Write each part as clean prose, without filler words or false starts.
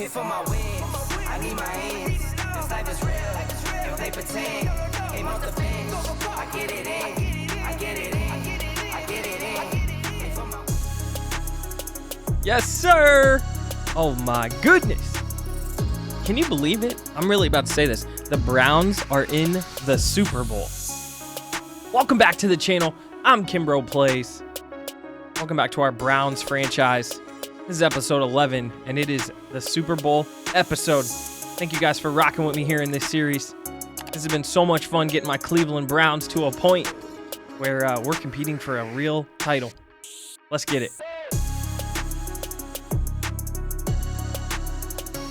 looking for my wins. I need my ends. This life is real. If they pretend, came off the bench. I get it in. I get it in. I get it in. And for my... Yes, sir. Oh my goodness. Can you believe it? I'm really about to say this. The Browns are in the Super Bowl. Welcome back to the channel. I'm Kimbroplays. Welcome back to our Browns franchise. This is episode 11, and it is the Super Bowl episode. Thank you guys for rocking with me here in this series. This has been so much fun getting my Cleveland Browns to a point where we're competing for a real title. Let's get it.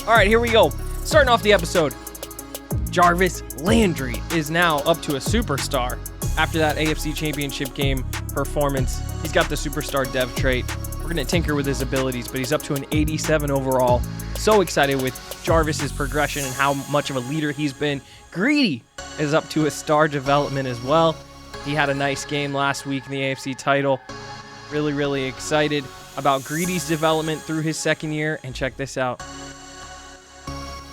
All right, here we go. Starting off the episode, Jarvis Landry is now up to a superstar after that AFC Championship game performance. He's got the superstar dev trait. We're going to tinker with his abilities, but he's up to an 87 overall. So excited with Jarvis's progression and how much of a leader he's been. Greedy is up to a star development as well. He had a nice game last week in the AFC title. Really excited about Greedy's development through his second year. And check this out.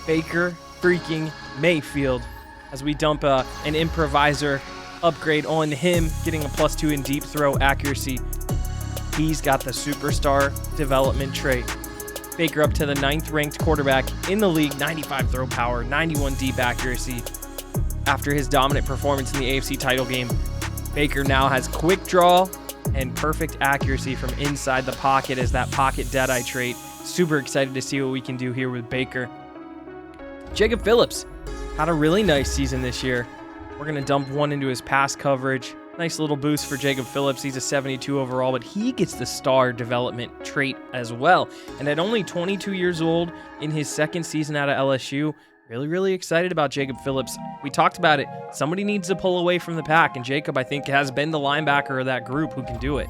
Baker freaking Mayfield, as we dump an improviser upgrade on him, getting a +2 in deep throw accuracy. He's got the superstar development trait. Baker up to the 9th ranked quarterback in the league, 95 throw power, 91 deep accuracy. After his dominant performance in the AFC title game, Baker now has quick draw and perfect accuracy from inside the pocket as that pocket deadeye trait. Super excited to see what we can do here with Baker. Jacob Phillips had a really nice season this year. We're going to dump one into his pass coverage. Nice little boost for Jacob Phillips. He's a 72 overall, but he gets the star development trait as well. And at only 22 years old in his second season out of LSU, really excited about Jacob Phillips. We talked about it. Somebody needs to pull away from the pack, and Jacob, I think, has been the linebacker of that group who can do it.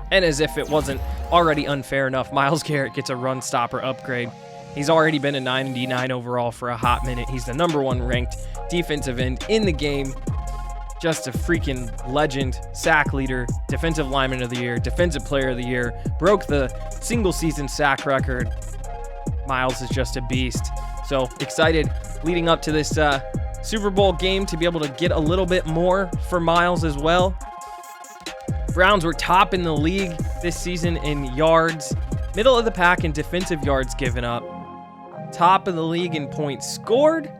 And as if it wasn't already unfair enough, Myles Garrett gets a run stopper upgrade. He's already been a 99 overall for a hot minute. He's the #1 ranked defensive end in the game. Just a freaking legend, sack leader, defensive lineman of the year, defensive player of the year, broke the single season sack record. Myles is just a beast. So excited leading up to this Super Bowl game to be able to get a little bit more for Myles as well. Browns were top in the league this season in yards, middle of the pack in defensive yards given up, top of the league in points scored,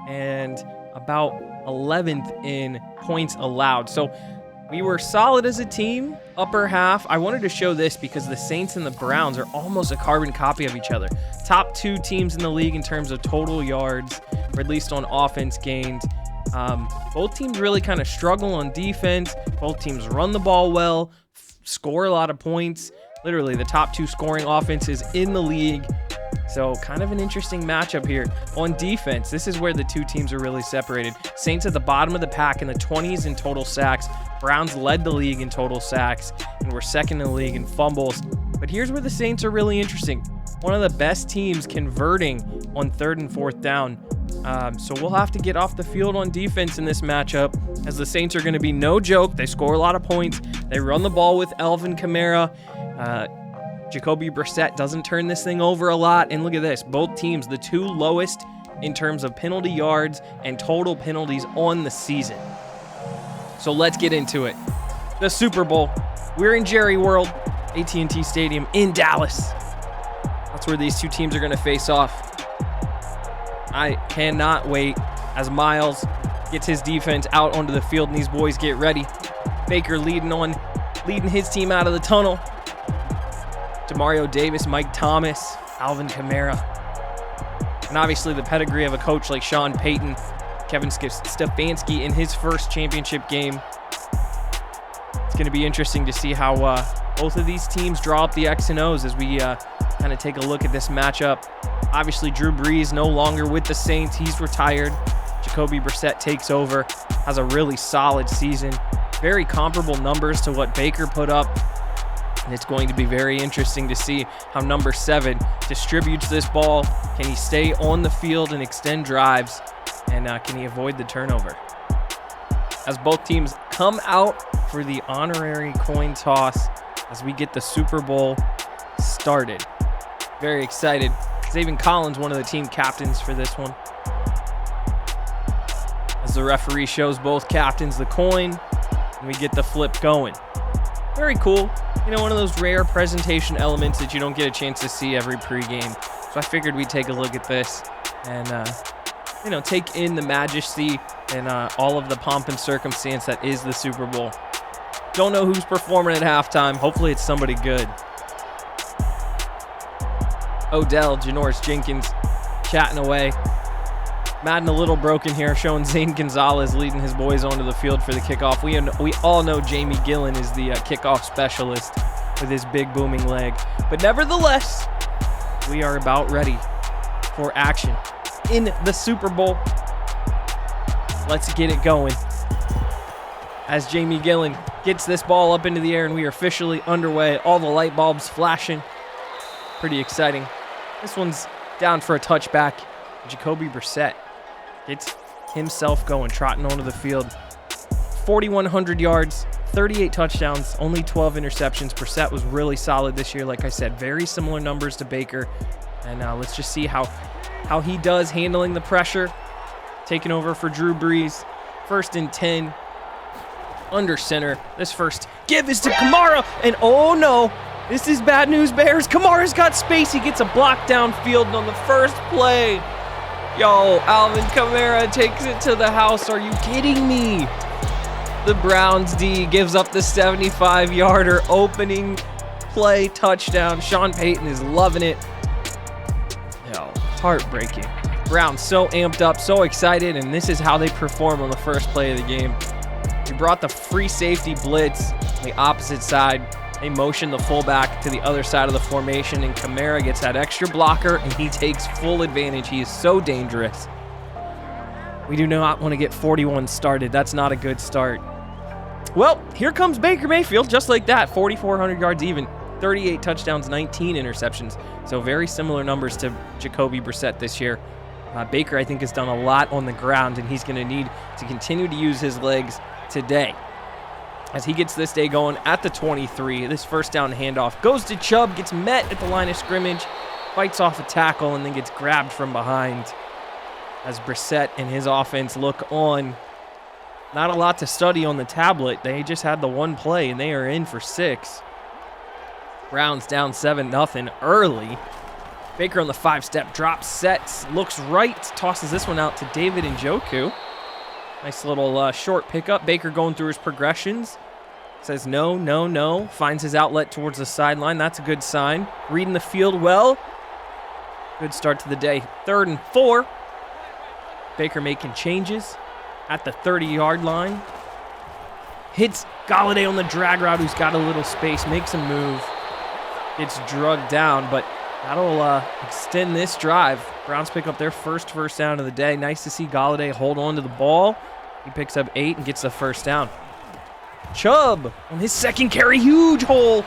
and about 11th in points allowed. So we were solid as a team, upper half. I wanted to show this because the Saints and the Browns are almost a carbon copy of each other. Top two teams in the league in terms of total yards, or at least on offense gained. Both teams really kind of struggle on defense. Both teams run the ball well, score a lot of points. Literally the top two scoring offenses in the league. So kind of an interesting matchup here. On defense, this is where the two teams are really separated. Saints at the bottom of the pack in the 20s in total sacks. Browns led the league in total sacks and were second in the league in fumbles. But here's where the Saints are really interesting. One of the best teams converting on 3rd and 4th down. So we'll have to get off the field on defense in this matchup, as the Saints are going to be no joke. They score a lot of points. They run the ball with Alvin Kamara. Jacoby Brissett doesn't turn this thing over a lot. And look at this. Both teams, the two lowest in terms of penalty yards and total penalties on the season. So let's get into it. The Super Bowl. We're in Jerry World, AT&T Stadium in Dallas. That's where these two teams are going to face off. I cannot wait as Myles gets his defense out onto the field and these boys get ready. Baker leading his team out of the tunnel. Demario Davis, Mike Thomas, Alvin Kamara. And obviously the pedigree of a coach like Sean Payton, Kevin Stefanski in his first championship game. It's going to be interesting to see how both of these teams draw up the X and O's as we kind of take a look at this matchup. Obviously Drew Brees no longer with the Saints. He's retired. Jacoby Brissett takes over, has a really solid season. Very comparable numbers to what Baker put up. And it's going to be very interesting to see how number 7 distributes this ball. Can he stay on the field and extend drives? And can he avoid the turnover? As both teams come out for the honorary coin toss as we get the Super Bowl started. Very excited. This Zaven Collins, one of the team captains for this one. As the referee shows both captains the coin, and we get the flip going. Very cool. You know, one of those rare presentation elements that you don't get a chance to see every pregame. So I figured we'd take a look at this and, you know, take in the majesty and all of the pomp and circumstance that is the Super Bowl. Don't know who's performing at halftime. Hopefully it's somebody good. Odell, Janoris Jenkins chatting away. Madden a little broken here, showing Zane Gonzalez leading his boys onto the field for the kickoff. We all know Jamie Gillen is the kickoff specialist with his big booming leg. But nevertheless, we are about ready for action in the Super Bowl. Let's get it going. As Jamie Gillen gets this ball up into the air and we are officially underway. All the light bulbs flashing. Pretty exciting. This one's down for a touchback. Jacoby Brissett gets himself going, trotting onto the field. 4,100 yards, 38 touchdowns, only 12 interceptions. Brissett was really solid this year. Like I said, very similar numbers to Baker. And let's just see how he does handling the pressure. Taking over for Drew Brees. 1st and 10. Under center. This first give is to Kamara. And oh no, this is bad news, Bears. Kamara's got space. He gets a block downfield on the first play. Yo, Alvin Kamara takes it to the house. Are you kidding me? The Browns D gives up the 75-yarder opening play touchdown. Sean Payton is loving it. Yo, it's heartbreaking. Browns so amped up, so excited, and this is how they perform on the first play of the game. We brought the free safety blitz on the opposite side. They motion the fullback to the other side of the formation, and Kamara gets that extra blocker, and he takes full advantage. He is so dangerous. We do not want to get 41 started. That's not a good start. Well, here comes Baker Mayfield, just like that. 4,400 yards even, 38 touchdowns, 19 interceptions. So very similar numbers to Jacoby Brissett this year. Baker, I think, has done a lot on the ground, and he's going to need to continue to use his legs today. As he gets this day going at the 23, this first down handoff goes to Chubb, gets met at the line of scrimmage, fights off a tackle, and then gets grabbed from behind. As Brissett and his offense look on. Not a lot to study on the tablet. They just had the one play, and they are in for 6. Browns down 7-0 early. Baker on the 5-step drop, sets, looks right, tosses this one out to David Njoku. Nice little short pickup. Baker going through his progressions. Says no, no, no. Finds his outlet towards the sideline. That's a good sign. Reading the field well. Good start to the day. 3rd and 4. Baker making changes at the 30-yard line. Hits Galladay on the drag route, who's got a little space. Makes a move. Gets drugged down, but that'll extend this drive. Browns pick up their first down of the day. Nice to see Galladay hold on to the ball. He picks up 8 and gets the first down. Chubb on his second carry, huge hole.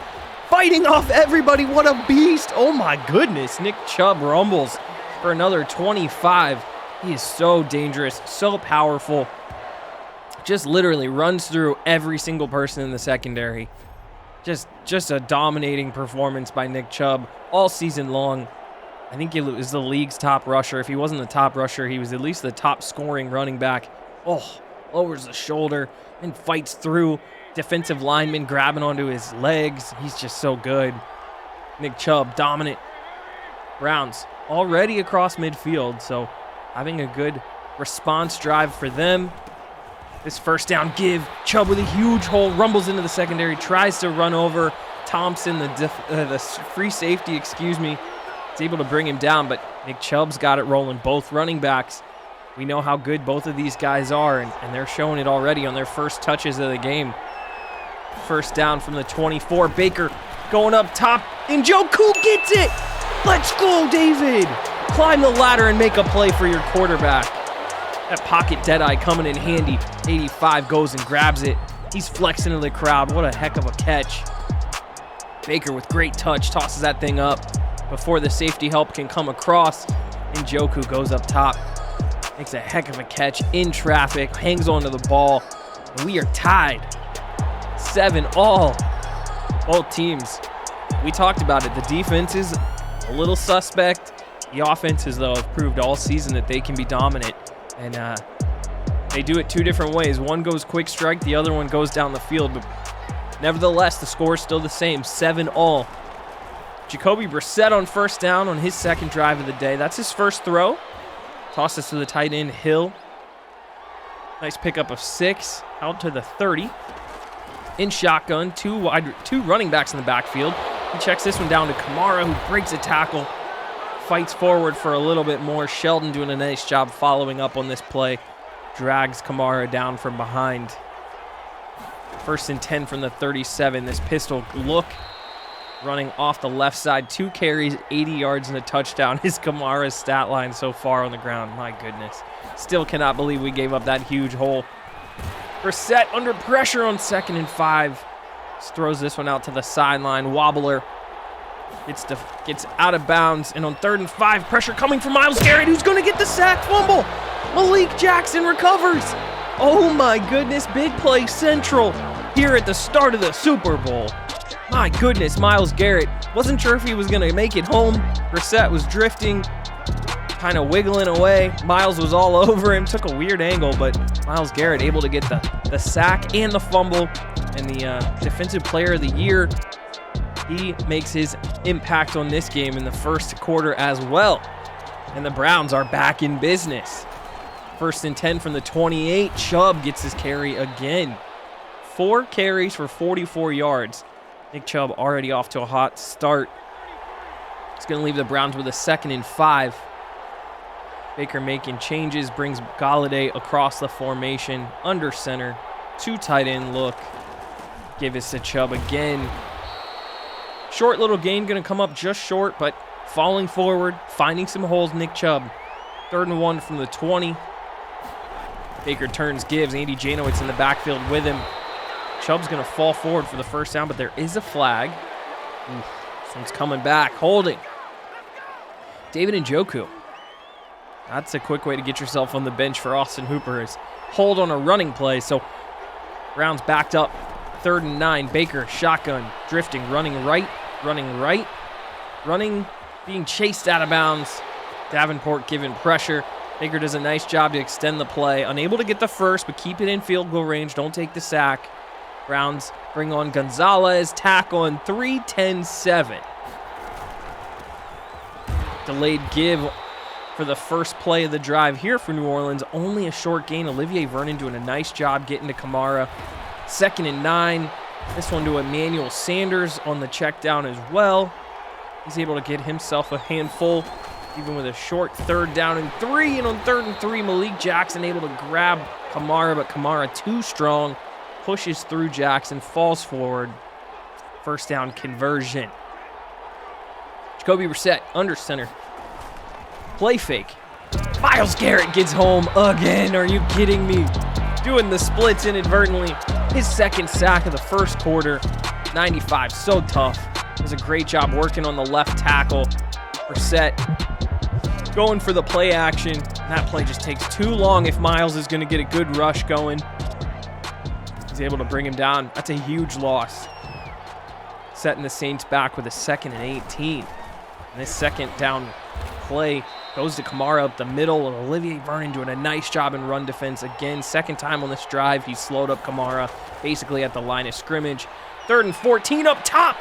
Fighting off everybody. What a beast. Oh my goodness. Nick Chubb rumbles for another 25. He is so dangerous, so powerful. Just literally runs through every single person in the secondary. Just a dominating performance by Nick Chubb all season long. I think he was the league's top rusher. If he wasn't the top rusher, he was at least the top scoring running back. Oh, lowers the shoulder and fights through defensive linemen grabbing onto his legs. He's just so good. Nick Chubb, dominant. Browns already across midfield, so having a good response drive for them. This first down give. Chubb with a huge hole, rumbles into the secondary, tries to run over Thompson, the free safety, It's able to bring him down, but Nick Chubb's got it rolling. Both running backs. We know how good both of these guys are, and they're showing it already on their first touches of the game. First down from the 24. Baker going up top. Njoku gets it! Let's go, David! Climb the ladder and make a play for your quarterback. That pocket deadeye coming in handy. 85 goes and grabs it. He's flexing to the crowd. What a heck of a catch. Baker with great touch tosses that thing up before the safety help can come across. Njoku goes up top. Makes a heck of a catch in traffic. Hangs onto the ball. And we are tied. 7-all. Both teams. We talked about it. The defense is a little suspect. The offenses, though, have proved all season that they can be dominant, and they do it two different ways. One goes quick strike, the other one goes down the field, but nevertheless, the score is still the same, 7-all. Jacoby Brissett on first down on his second drive of the day. That's his first throw. Tosses to the tight end, Hill. Nice pickup of 6, out to the 30. In shotgun, two running backs in the backfield. He checks this one down to Kamara, who breaks a tackle, fights forward for a little bit more. Sheldon doing a nice job following up on this play. Drags Kamara down from behind. 1st and 10 from the 37. This pistol look running off the left side. 2 carries, 80 yards, and a touchdown is Kamara's stat line so far on the ground. My goodness. Still cannot believe we gave up that huge hole. Brissett under pressure on 2nd and 5. Just throws this one out to the sideline. Wobbler gets out of bounds. And on 3rd and 5, pressure coming from Myles Garrett, who's going to get the sack fumble. Malik Jackson recovers. Oh my goodness, big play central here at the start of the Super Bowl. My goodness, Myles Garrett. Wasn't sure if he was going to make it home. Brissett was drifting, kind of wiggling away. Myles was all over him. Took a weird angle, but Myles Garrett able to get the sack and the fumble. And the Defensive Player of the Year, he makes his impact on this game in the first quarter as well. And the Browns are back in business. 1st and 10 from the 28. Chubb gets his carry again. 4 carries for 44 yards. Nick Chubb already off to a hot start. It's going to leave the Browns with a 2nd and 5. Baker making changes, brings Galladay across the formation, under center, 2 tight end look. Give this to Chubb again. Short little gain, going to come up just short, but falling forward, finding some holes, Nick Chubb. 3rd and 1 from the 20. Baker turns, gives. Andy Janowitz in the backfield with him. Chubb's going to fall forward for the first down, but there is a flag. This one's coming back. Holding. David Njoku. That's a quick way to get yourself on the bench for Austin Hooper. Is hold on a running play. So Browns backed up. 3rd and 9. Baker, shotgun, drifting, running right, being chased out of bounds. Davenport giving pressure. Baker does a nice job to extend the play. Unable to get the first, but keep it in field goal range. Don't take the sack. Browns bring on Gonzalez. Tackle on 3, 10-7. Delayed give for the first play of the drive here for New Orleans. Only a short gain. Olivier Vernon doing a nice job getting to Kamara. 2nd and 9. This one to Emmanuel Sanders on the check down as well. He's able to get himself a handful, even with a short 3rd down and 3. And on 3rd and 3, Malik Jackson able to grab Kamara, but Kamara too strong. Pushes through Jackson, falls forward. 1st down conversion. Jacoby Brissett under center. Play fake. Myles Garrett gets home again. Are you kidding me? Doing the splits inadvertently. His 2nd sack of the first quarter. 95, so tough. Does a great job working on the left tackle. Brissett going for the play action. That play just takes too long if Myles is going to get a good rush going. He's able to bring him down. That's a huge loss. Setting the Saints back with a 2nd and 18. And this 2nd down play goes to Kamara up the middle, and Olivier Vernon doing a nice job in run defense. Again, 2nd time on this drive, he slowed up Kamara basically at the line of scrimmage. 3rd and 14 up top.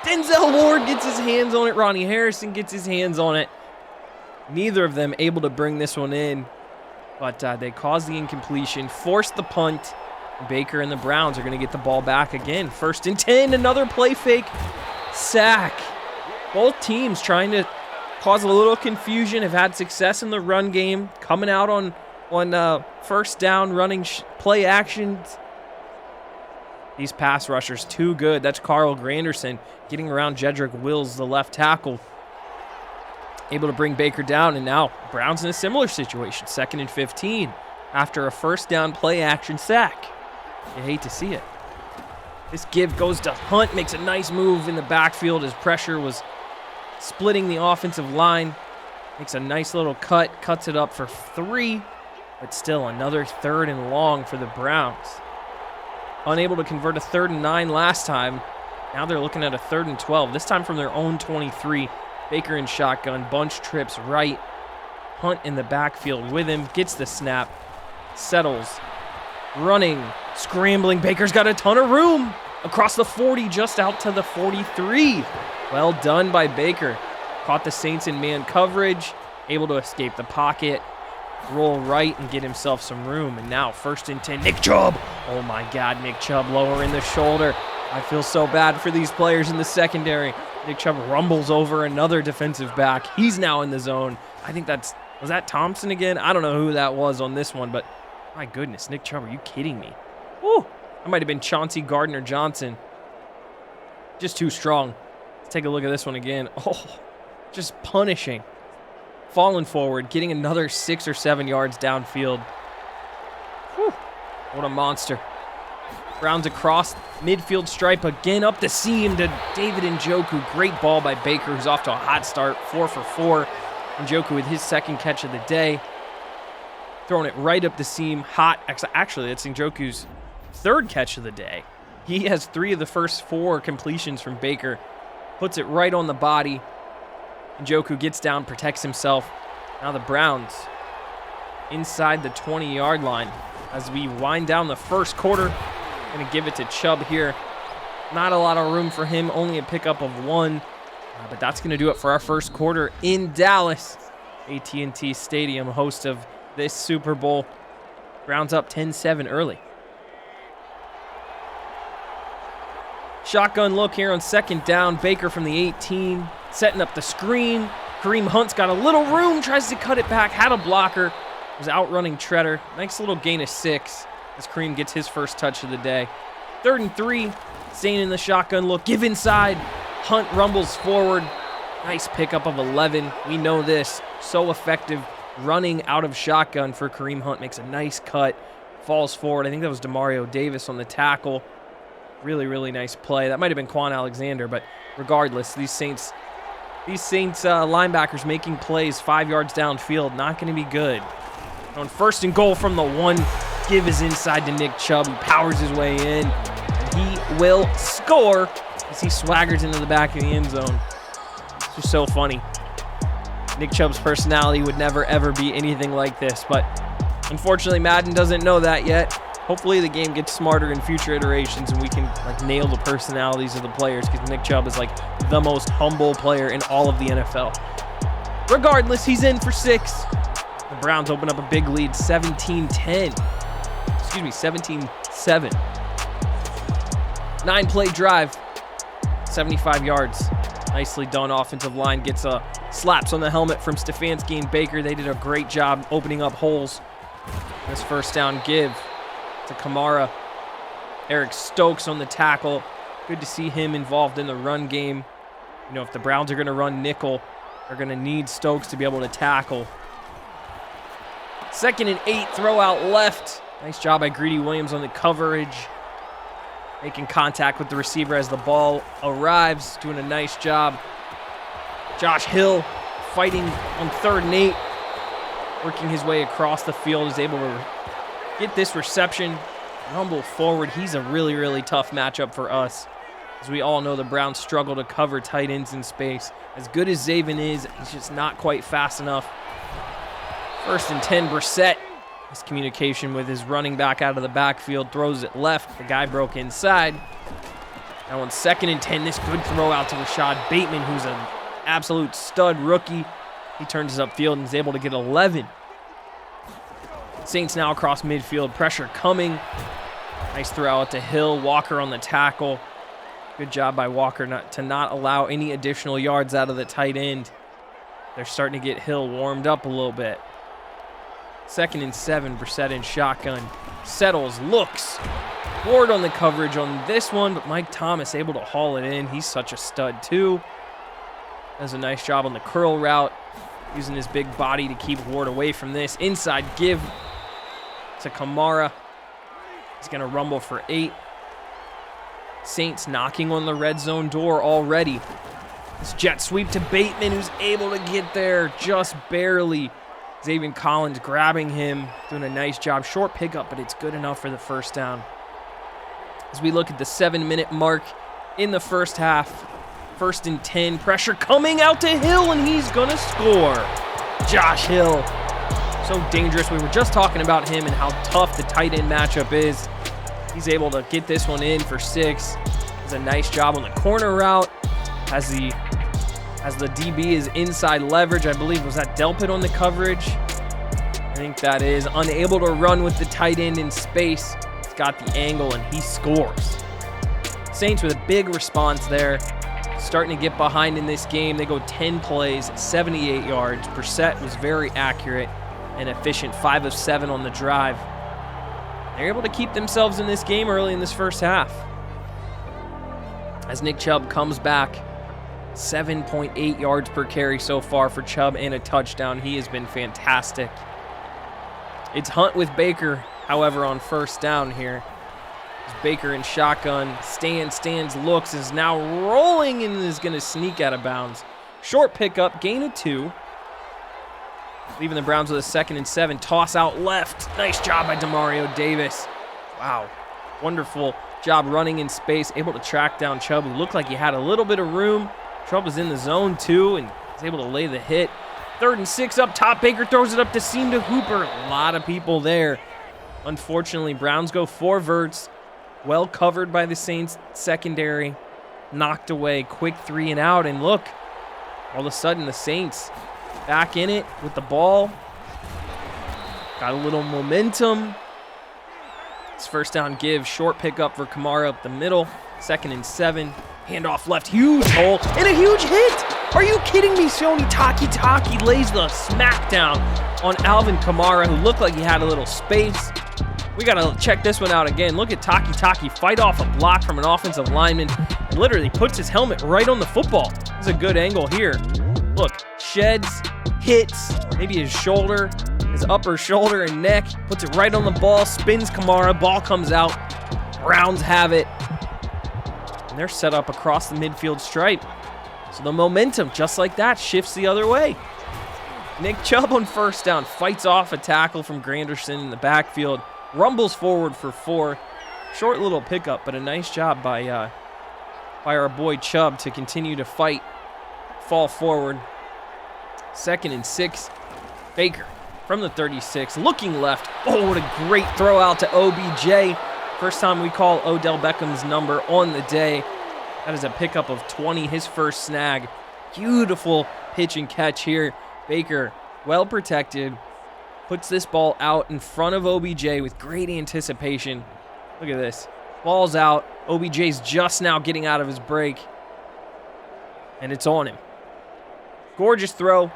Denzel Ward gets his hands on it. Ronnie Harrison gets his hands on it. Neither of them able to bring this one in, but they caused the incompletion, forced the punt. Baker and the Browns are going to get the ball back again. 1st and 10, another play fake. Sack. Both teams trying to cause a little confusion, have had success in the run game, coming out on 1st down, running play actions. These pass rushers too good. That's Carl Granderson getting around Jedrick Wills, the left tackle. Able to bring Baker down, and now Browns in a similar situation. 2nd and 15 after a 1st down play action sack. You hate to see it. This give goes to Hunt, makes a nice move in the backfield as pressure was splitting the offensive line. Makes a nice little cut, cuts it up for 3, but still another 3rd and long for the Browns. Unable to convert a 3rd and 9 last time. Now they're looking at a 3rd and 12, this time from their own 23. Baker in shotgun, bunch trips right. Hunt in the backfield with him, gets the snap, settles, running, scrambling. Baker's got a ton of room across the 40, just out to the 43. Well done by Baker. Caught the Saints in man coverage, able to escape the pocket, roll right and get himself some room. And now 1st and 10, Nick Chubb. Oh my God, Nick Chubb lowering the shoulder. I feel so bad for these players in the secondary. Nick Chubb rumbles over another defensive back. He's now in the zone. I think was that Thompson again? I don't know who that was on this one, but my goodness, Nick Chubb, are you kidding me? Woo! That might have been Chauncey Gardner-Johnson. Just too strong. Let's take a look at this one again. Oh, just punishing. Falling forward, getting another 6 or 7 yards downfield. Whew, what a monster. Browns across midfield stripe again, up the seam to David Njoku. Great ball by Baker, who's off to a hot start, 4 for 4. Njoku with his 2nd catch of the day. Throwing it right up the seam, hot. Actually, that's Njoku's 3rd catch of the day. He has 3 of the first 4 completions from Baker. Puts it right on the body. Njoku gets down, protects himself. Now the Browns inside the 20-yard line as we wind down the first quarter. Going to give it to Chubb here. Not a lot of room for him, only a pickup of 1. But that's going to do it for our first quarter in Dallas. AT&T Stadium, host of this Super Bowl. Browns up 10-7 early. Shotgun look here on 2nd down. Baker from the 18, setting up the screen. Kareem Hunt's got a little room, tries to cut it back, had a blocker, was outrunning Treader. Nice little gain of 6 as Kareem gets his first touch of the day. 3rd and 3, staying in the shotgun look, give inside. Hunt rumbles forward. Nice pickup of 11. We know this. So effective running out of shotgun for Kareem Hunt. Makes a nice cut, falls forward. I think that was Demario Davis on the tackle. Really, really nice play. That might have been Quan Alexander, but regardless, these Saints linebackers making plays 5 yards downfield, not going to be good. On 1st and goal from the 1, give is inside to Nick Chubb, who powers his way in. He will score as he swaggers into the back of the end zone. It's just so funny. Nick Chubb's personality would never, ever be anything like this, but unfortunately, Madden doesn't know that yet. Hopefully the game gets smarter in future iterations and we can nail the personalities of the players, because Nick Chubb is the most humble player in all of the NFL. Regardless, he's in for 6. The Browns open up a big lead, 17-10. Excuse me, 17-7. 9-play drive, 75 yards. Nicely done. Offensive line gets slaps on the helmet from Stefanski and Baker. They did a great job opening up holes. This 1st down give to Kamara. Eric Stokes on the tackle. Good to see him involved in the run game. You know, if the Browns are going to run nickel, they're going to need Stokes to be able to tackle. 2nd and 8, throw out left. Nice job by Greedy Williams on the coverage. Making contact with the receiver as the ball arrives. Doing a nice job. Josh Hill fighting on 3rd and 8. Working his way across the field, is able to get this reception, rumble forward. He's a really, really tough matchup for us. As we all know, the Browns struggle to cover tight ends in space. As good as Zaven is, he's just not quite fast enough. 1st and 10, Brissett. Miscommunication with his running back out of the backfield. Throws it left. The guy broke inside. Now on 2nd and 10, this good throw out to Rashad Bateman, who's an absolute stud rookie. He turns it upfield and is able to get 11. Saints now across midfield. Pressure coming. Nice throw out to Hill. Walker on the tackle. Good job by Walker to not allow any additional yards out of the tight end. They're starting to get Hill warmed up a little bit. 2nd and 7, Brissett in shotgun. Settles, looks. Ward on the coverage on this one, but Mike Thomas able to haul it in. He's such a stud too. Does a nice job on the curl route, using his big body to keep Ward away from this. Inside give to Kamara. He's going to rumble for 8. Saints knocking on the red zone door already. This jet sweep to Bateman, who's able to get there just barely. Xavier Collins grabbing him, doing a nice job. Short pickup, but it's good enough for the 1st down. As we look at the 7-minute mark in the first half, 1st and 10. Pressure coming out to Hill, and he's going to score. Josh Hill. So dangerous. We were just talking about him and how tough the tight end matchup is. He's able to get this one in for 6. Does a nice job on the corner route. As the DB is inside leverage. I believe, was that Delpit on the coverage? I think that is. Unable to run with the tight end in space. He's got the angle, and he scores. Saints with a big response there. Starting to get behind in this game. They go 10 plays, 78 yards. Brissett was very accurate and efficient, 5 of 7 on the drive. They're able to keep themselves in this game early in this first half. As Nick Chubb comes back, 7.8 yards per carry so far for Chubb and a touchdown. He has been fantastic. It's Hunt with Baker, however, on 1st down here. Baker in shotgun, stands, looks, is now rolling and is going to sneak out of bounds. Short pickup, gain of 2. Leaving the Browns with a 2nd and 7. Toss out left. Nice job by Demario Davis. Wow. Wonderful job running in space. Able to track down Chubb, who looked like he had a little bit of room. Chubb was in the zone too and was able to lay the hit. 3rd and 6 up top. Baker throws it up to seam to Hooper. A lot of people there. Unfortunately, Browns go 4 verts. Well covered by the Saints secondary. Knocked away. Quick 3 and out. And look, all of a sudden the Saints back in it with the ball. Got a little momentum. It's 1st down give. Short pickup for Kamara up the middle. 2nd and 7. Handoff left. Huge hole. And a huge hit. Are you kidding me? Sione Taki lays the smackdown on Alvin Kamara, who looked like he had a little space. We got to check this one out again. Look at Taki fight off a block from an offensive lineman and literally puts his helmet right on the football. This is a good angle here. Look, sheds, hits, maybe his shoulder, his upper shoulder and neck, puts it right on the ball, spins Kamara, ball comes out. Browns have it. And they're set up across the midfield stripe. So the momentum, just like that, shifts the other way. Nick Chubb on 1st down, fights off a tackle from Granderson in the backfield, rumbles forward for 4. Short little pickup, but a nice job by our boy Chubb to continue to fight, fall forward. 2nd and 6. Baker from the 36, looking left. Oh, what a great throw out to OBJ. First time we call Odell Beckham's number on the day. That is a pickup of 20, his first snag. Beautiful pitch and catch here. Baker, well protected, puts this ball out in front of OBJ with great anticipation. Look at this. Ball's out. OBJ's just now getting out of his break. And it's on him. Gorgeous throw.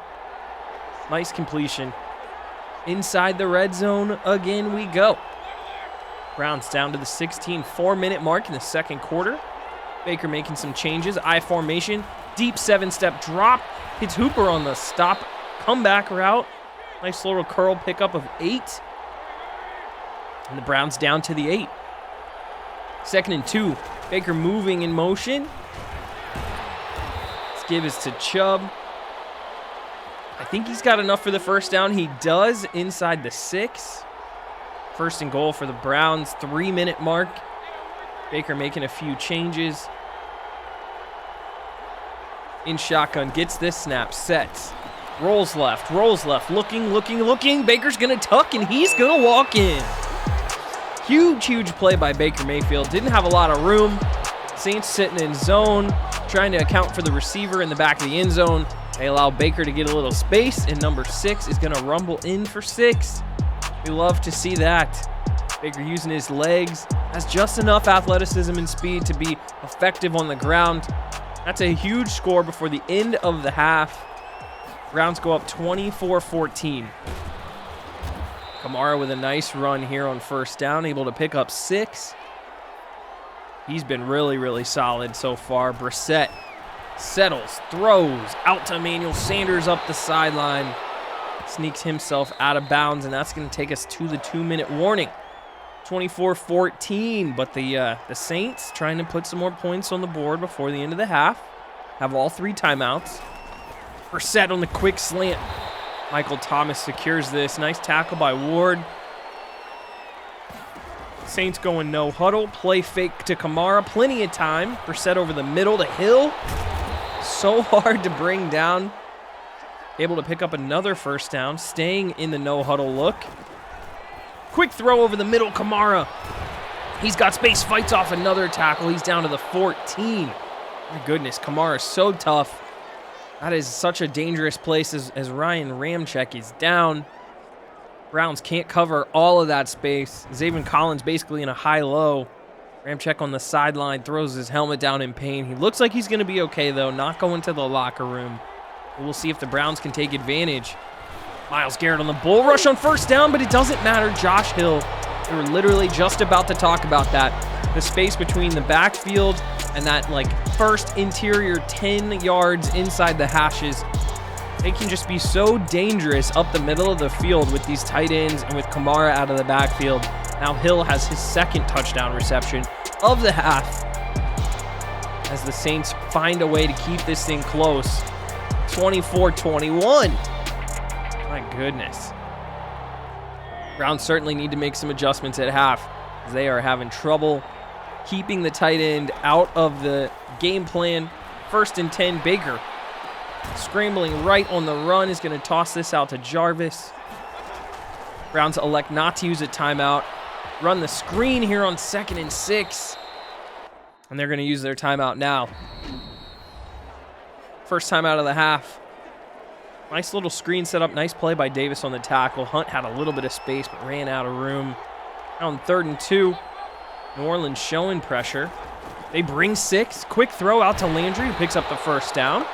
Nice completion. Inside the red zone again we go. Browns down to the 16, 4-minute mark in the 2nd quarter. Baker making some changes. I formation. Deep 7-step drop. Hits Hooper on the stop. Comeback route. Nice little curl pickup of 8. And the Browns down to the 8. 2nd and 2. Baker moving in motion. This give is to Chubb. I think he's got enough for the 1st down. He does inside the 6. 1st and goal for the Browns. 3-minute mark. Baker making a few changes. In shotgun, gets this snap, sets. Rolls left, looking. Baker's going to tuck, and he's going to walk in. Huge play by Baker Mayfield. Didn't have a lot of room. Saints sitting in zone, trying to account for the receiver in the back of the end zone. They allow Baker to get a little space, and number 6 is going to rumble in for 6. We love to see that. Baker using his legs, has just enough athleticism and speed to be effective on the ground. That's a huge score before the end of the half. Browns go up 24-14. Kamara with a nice run here on 1st down, able to pick up 6. He's been really solid so far. Brissett settles, throws out to Emmanuel Sanders up the sideline. Sneaks himself out of bounds, and that's going to take us to the 2-minute warning. 24-14, but the Saints trying to put some more points on the board before the end of the half. Have all 3 timeouts. Brissett on the quick slant. Michael Thomas secures this. Nice tackle by Ward. Saints going no huddle. Play fake to Kamara. Plenty of time. Brissett over the middle to Hill. So hard to bring down. Able to pick up another first down, staying in the no-huddle look. Quick throw over the middle, Kamara. He's got space, fights off another tackle. He's down to the 14. My goodness, Kamara is so tough. That is such a dangerous place as Ryan Ramczyk is down. Browns can't cover all of that space. Zaven Collins basically in a high-low. Ramczyk on the sideline, throws his helmet down in pain. He looks like he's going to be okay, though, not going to the locker room. We'll see if the Browns can take advantage. Myles Garrett on the bull rush on first down, but it doesn't matter. Josh Hill, we were literally just about to talk about that. The space between the backfield and that, first interior 10 yards inside the hashes. They can just be so dangerous up the middle of the field with these tight ends and with Kamara out of the backfield. Now Hill has his second touchdown reception of the half as the Saints find a way to keep this thing close. 24-21. My goodness. Browns certainly need to make some adjustments at half as they are having trouble keeping the tight end out of the game plan. 1st and 10, Baker scrambling right on the run is going to toss this out to Jarvis. Browns elect not to use a timeout. Run the screen here on 2nd and 6. And they're going to use their timeout now. First time out of the half. Nice little screen setup. Nice play by Davis on the tackle. Hunt had a little bit of space but ran out of room. Now on 3rd and 2. New Orleans showing pressure. They bring 6. Quick throw out to Landry, who picks up the first down.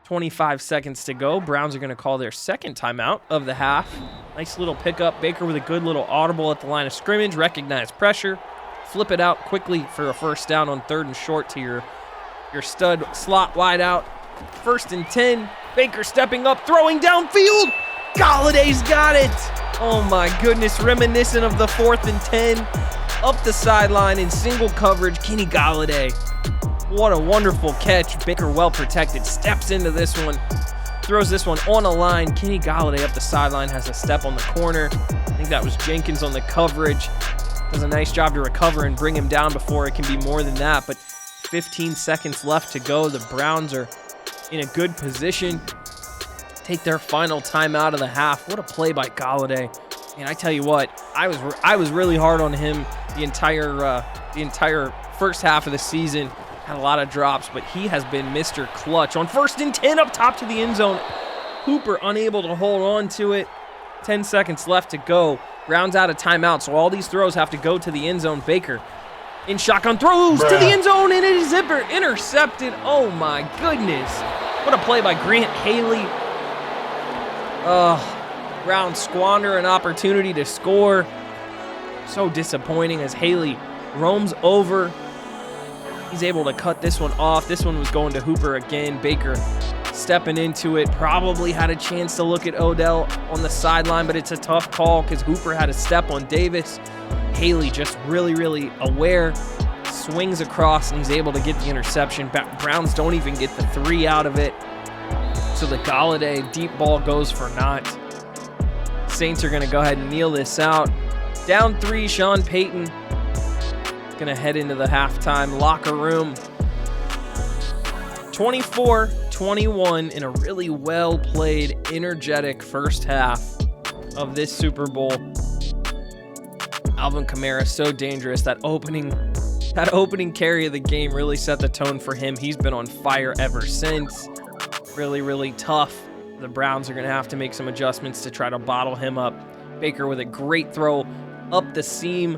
25 seconds to go. Browns are going to call their second timeout of the half. Nice little pickup. Baker with a good little audible at the line of scrimmage. Recognize pressure. Flip it out quickly for a first down on 3rd and short to your stud slot wide out. 1st and 10. Baker stepping up, throwing downfield. Galladay's got it. Oh my goodness, reminiscent of the 4th and 10. Up the sideline in single coverage, Kenny Galladay. What a wonderful catch. Baker well protected, steps into this one. Throws this one on a line. Kenny Galladay up the sideline, has a step on the corner. I think that was Jenkins on the coverage. Does a nice job to recover and bring him down before it can be more than that. But 15 seconds left to go. The Browns are in a good position. Take their final timeout of the half. What a play by Galladay. And I tell you what, I was really hard on him the entire first half of the season. Had a lot of drops, but he has been Mr. Clutch. On 1st and 10 up top to the end zone. Hooper unable to hold on to it. 10 seconds left to go. Browns out of timeout, so all these throws have to go to the end zone. Baker in shotgun throws to the end zone, and it is intercepted. Oh my goodness. What a play by Grant Haley. Browns squander an opportunity to score. So disappointing as Haley roams over. He's able to cut this one off. This one was going to Hooper again. Baker stepping into it. Probably had a chance to look at Odell on the sideline, but it's a tough call because Hooper had a step on Davis. Haley just really, really aware. Swings across and he's able to get the interception. Browns don't even get the 3 out of it. So the Galladay deep ball goes for naught. Saints are going to go ahead and kneel this out. Down 3, Sean Payton going to head into the halftime locker room. 24-21 in a really well-played, energetic first half of this Super Bowl. Alvin Kamara so dangerous. That opening carry of the game really set the tone for him. He's been on fire ever since. Really, really tough. The Browns are going to have to make some adjustments to try to bottle him up. Baker with a great throw up the seam.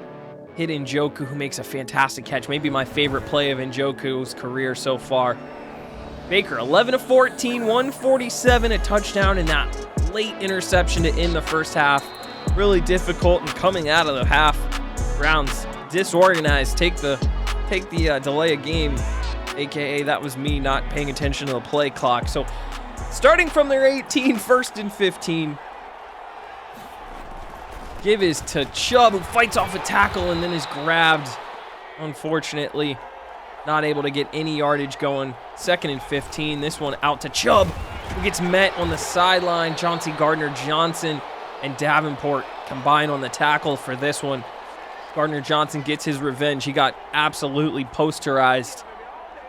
Hit Njoku, who makes a fantastic catch. Maybe my favorite play of Njoku's career so far. Baker, 11 of 14, 147, a touchdown, and that late interception to end the first half. Really difficult, and coming out of the half, Browns disorganized. Take the delay of game, aka that was me not paying attention to the play clock. So starting from their 18, 1st and 15. Give is to Chubb, who fights off a tackle and then is grabbed. Unfortunately, not able to get any yardage going. 2nd and 15. This one out to Chubb, who gets met on the sideline. Chauncey Gardner-Johnson and Davenport combine on the tackle for this one. Gardner-Johnson gets his revenge. He got absolutely posterized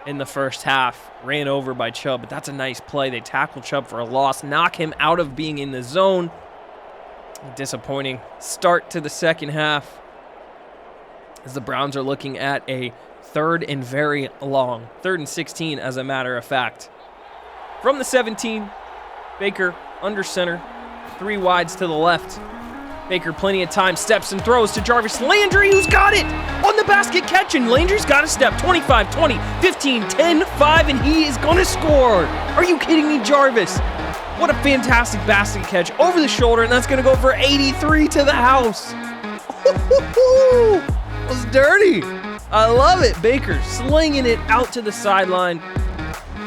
in the first half. Ran over by Chubb, but that's a nice play. They tackle Chubb for a loss, knock him out of being in the zone. A disappointing start to the second half, as the Browns are looking at a third and very long. 3rd and 16, as a matter of fact. From the 17, Baker under center, 3 wides to the left. Baker, plenty of time, steps and throws to Jarvis Landry, who's got it on the basket catch, and Landry's got a step. 25, 20, 15, 10, 5, and he is going to score. Are you kidding me, Jarvis? What a fantastic basket catch over the shoulder, and that's going to go for 83 to the house. That was dirty. I love it. Baker slinging it out to the sideline,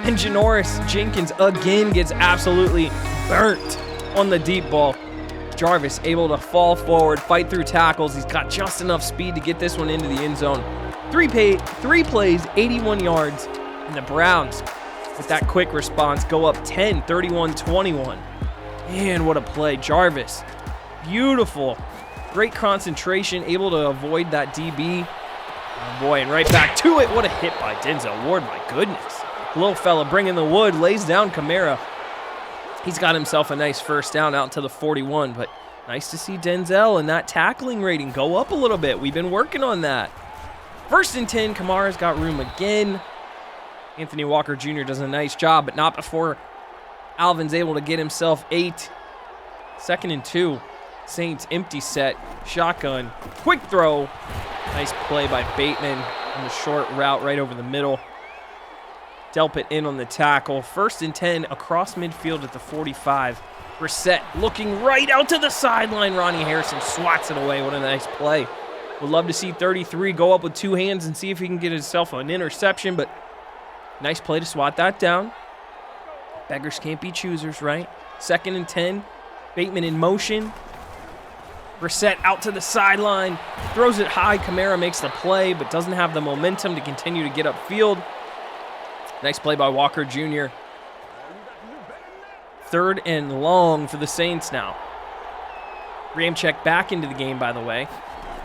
and Janoris Jenkins again gets absolutely burnt on the deep ball. Jarvis able to fall forward, fight through tackles. He's got just enough speed to get this one into the end zone. 3 plays, 81 yards, and the Browns, with that quick response, go up 10, 31-21. Man, what a play. Jarvis, beautiful. Great concentration, able to avoid that DB. Oh boy, and right back to it. What a hit by Denzel Ward, my goodness. Little fella bringing the wood, lays down Kamara. He's got himself a nice first down out to the 41, but nice to see Denzel and that tackling rating go up a little bit. We've been working on that. 1st and 10, Kamara's got room again. Anthony Walker Jr. does a nice job, but not before Alvin's able to get himself 8. 2nd and 2, Saints empty set, shotgun, quick throw. Nice play by Bateman on the short route right over the middle. Delp it in on the tackle. 1st and 10 across midfield at the 45. Brissett looking right out to the sideline. Ronnie Harrison swats it away. What a nice play. Would love to see 33 go up with 2 hands and see if he can get himself an interception, but nice play to swat that down. Beggars can't be choosers, right? 2nd and 10. Bateman in motion. Brissett out to the sideline. Throws it high. Kamara makes the play, but doesn't have the momentum to continue to get upfield. Nice play by Walker Jr. 3rd and long for the Saints now. Ramczyk back into the game, by the way.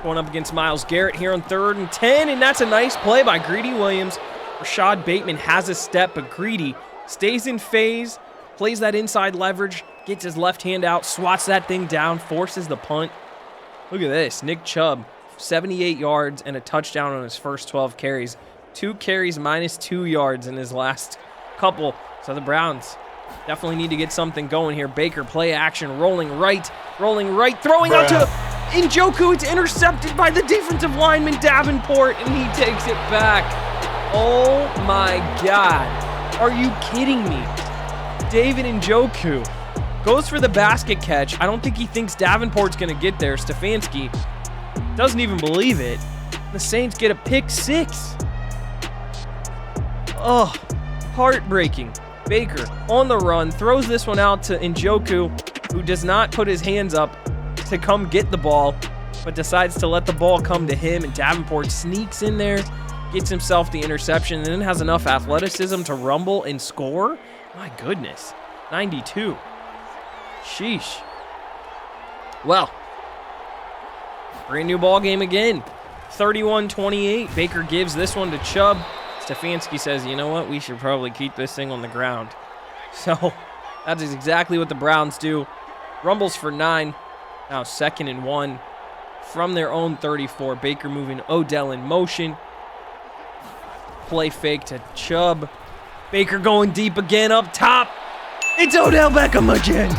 Going up against Myles Garrett here on 3rd and 10, and that's a nice play by Greedy Williams. Rashad Bateman has a step, but Greedy stays in phase, plays that inside leverage, gets his left hand out, swats that thing down, forces the punt. Look at this. Nick Chubb, 78 yards and a touchdown on his first 12 carries. 2 carries minus 2 yards in his last couple. So the Browns definitely need to get something going here. Baker, play action, rolling right, throwing out to Njoku. It's intercepted by the defensive lineman Davenport, and he takes it back. Oh my God. Are you kidding me? David Njoku goes for the basket catch. I don't think he thinks Davenport's going to get there. Stefanski doesn't even believe it. The Saints get a pick 6. Oh, heartbreaking. Baker on the run, throws this one out to Njoku, who does not put his hands up to come get the ball, but decides to let the ball come to him, and Davenport sneaks in there, gets himself the interception, and then has enough athleticism to rumble and score. My goodness, 92. Sheesh. Well, brand new ball game again. 31-28. Baker gives this one to Chubb. Stefanski says, you know what, we should probably keep this thing on the ground. So that is exactly what the Browns do. Rumbles for 9. Now 2nd and 1 from their own 34. Baker moving Odell in motion. Play fake to Chubb. Baker going deep again up top. It's Odell Beckham again.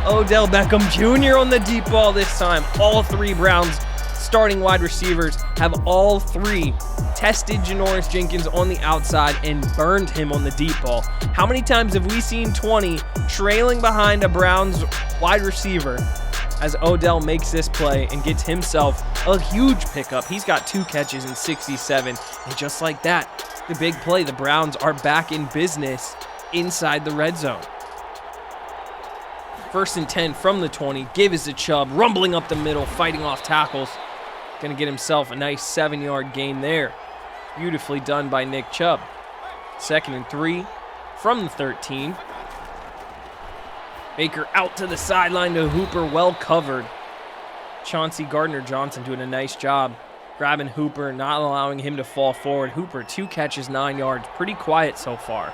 Odell Beckham Jr. on the deep ball this time. All 3 Browns starting wide receivers have all 3 tested Janoris Jenkins on the outside and burned him on the deep ball. How many times have we seen 20 trailing behind a Browns wide receiver as Odell makes this play and gets himself a huge pickup? He's got 2 catches in 67, and just like that, the big play, the Browns are back in business inside the red zone. 1st and 10 from the 20. Give is to Chubb, rumbling up the middle, fighting off tackles. Going to get himself a nice 7-yard gain there. Beautifully done by Nick Chubb. 2nd and 3 from the 13. Baker out to the sideline to Hooper, well covered. Chauncey Gardner-Johnson doing a nice job grabbing Hooper, not allowing him to fall forward. Hooper, 2 catches, 9 yards. Pretty quiet so far.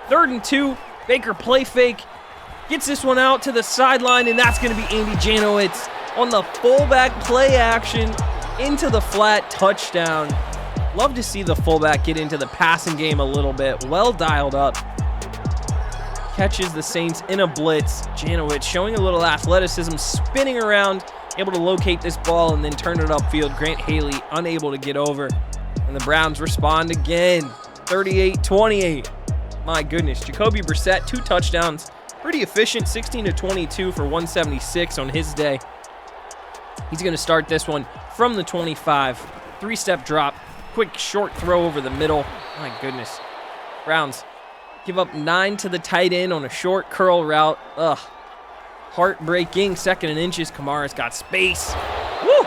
3rd and 2. Baker play fake. Gets this one out to the sideline, and that's going to be Andy Janowitz on the fullback play action into the flat touchdown. Love to see the fullback get into the passing game a little bit. Well dialed up. Catches the Saints in a blitz. Janowitz showing a little athleticism, spinning around, able to locate this ball and then turn it upfield. Grant Haley unable to get over. And the Browns respond again. 38-28. My goodness. Jacoby Brissett, 2 touchdowns. Pretty efficient, 16-22 for 176 on his day. He's going to start this one from the 25. 3-step drop. Quick short throw over the middle. My goodness. Browns give up 9 to the tight end on a short curl route. Ugh. Heartbreaking. 2nd and inches. Kamara's got space. Woo!